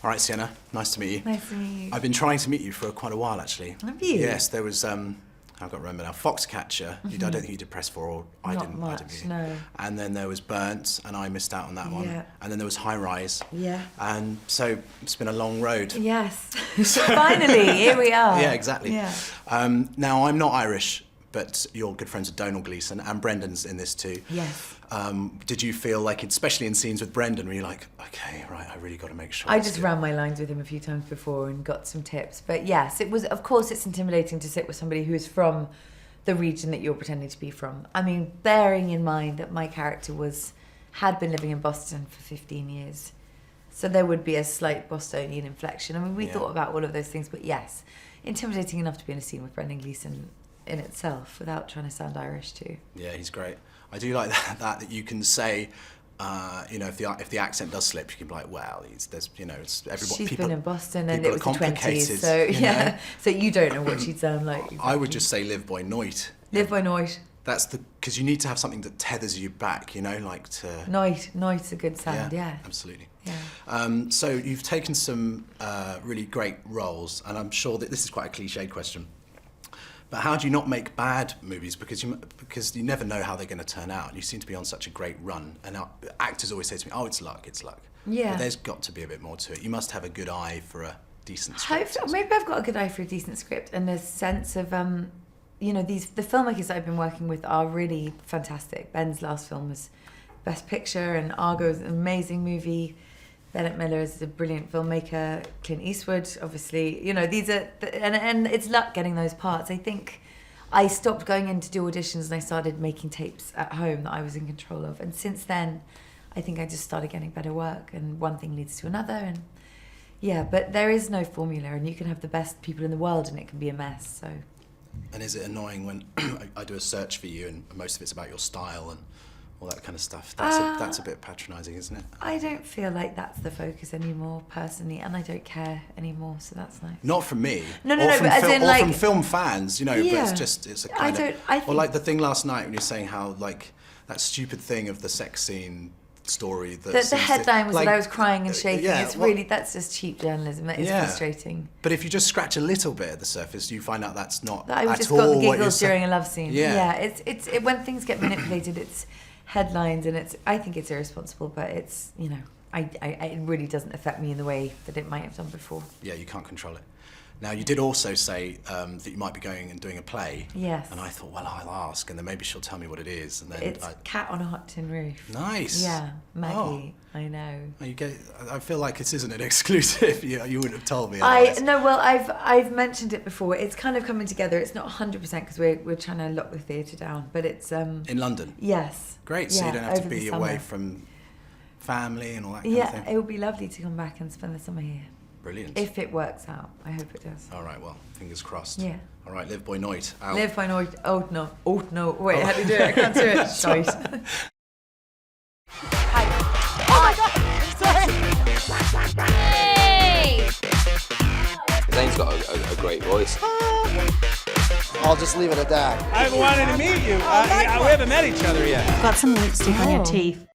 All right, Sienna, nice to meet you. Nice to meet you. I've been trying to meet you for quite a while, actually. Have you? Yes, there was, I've got to remember now, Foxcatcher. I don't think you did press for, or I Not didn't. much, I didn't. no. And then there was Burnt, and I missed out on that one. Yeah. And then there was High Rise. Yeah. And so it's been a long road. Yes. Finally, here we are. Yeah, exactly. Yeah. Now, I'm not Irish, but you're good friends with Donal Gleeson, and Brendan's in this too. Yes. Did you feel like, especially in scenes with Brendan, were you like, okay, right, I really got to make sure I it's just good. ran my lines with him a few times before and got some tips. But yes, it was, of course, it's intimidating to sit with somebody who is from the region that you're pretending to be from. I mean, bearing in mind that my character had been living in Boston for 15 years. So there would be a slight Bostonian inflection. I mean, we thought about all of those things, but yes, intimidating enough to be in a scene with Brendan Gleeson in itself without trying to sound Irish too. Yeah, he's great. I do like that you can say, if the accent does slip, you can be like, well, it's everybody. She's been in Boston and people it was are the 20s, complicated, so you yeah. know? So you don't know what she'd sound like. I would just say live by night. Live by night. That's because you need to have something that tethers you back, like to... Night's a good sound, yeah. Absolutely. Yeah. So you've taken some really great roles, and I'm sure that this is quite a cliched question, but how do you not make bad movies? Because you never know how they're going to turn out. You seem to be on such a great run, and actors always say to me, oh, it's luck, it's luck. Yeah. But there's got to be a bit more to it. You must have a good eye for a decent script. Maybe I've got a good eye for a decent script and a sense of, the filmmakers that I've been working with are really fantastic. Ben's last film was Best Picture, and Argo is an amazing movie. Bennett Miller is a brilliant filmmaker. Clint Eastwood, obviously. These are... And it's luck getting those parts. I think I stopped going in to do auditions and I started making tapes at home that I was in control of. And since then, I think I just started getting better work, and one thing leads to another. And yeah, but there is no formula, and you can have the best people in the world and it can be a mess, so... And is it annoying when I do a search for you and most of it's about your style and all that kind of stuff? That's a bit patronising, isn't it? I don't feel like that's the focus anymore, personally, and I don't care anymore, so that's nice. Not from me. No, or from but as in, like... from film fans, but Yeah. it's a kind of... I think... Or like the thing last night when you're saying how, like, that stupid thing of the sex scene story that... The headline was that I was crying and shaking. Yeah, that's just cheap journalism. It is frustrating. But if you just scratch a little bit at the surface, you find out that's not That I just at got all the what you're giggles saying. during a love scene. Yeah. It's when things get manipulated, it's headlines, and I think it's irresponsible, but it's, it really doesn't affect me in the way that it might have done before. Yeah, you can't control it. Now, you did also say that you might be going and doing a play. Yes. And I thought, well, I'll ask, and then maybe she'll tell me what it is. And then It's Cat on a Hot Tin Roof. Nice. Yeah, Maggie. I know. I feel like this isn't an exclusive. You wouldn't have told me. Otherwise. I've mentioned it before. It's kind of coming together. It's not 100% because we're trying to lock the theatre down, but it's in London. Yes. Great. So you don't have to be away from family and all that kind of thing. Yeah, it would be lovely to come back and spend the summer here. Brilliant. If it works out. I hope it does. All right, well, fingers crossed. Yeah. All right, live by night. Out. Live by night. Oh, no. Oh, no. Wait, how do you do it? I can't do it. Shite. Hi. Oh, my God. Sorry. Hey! Zane's got a great voice. I'll just leave it at that. I've wanted to meet you. We haven't met each other yet. Got some lipstick on your teeth.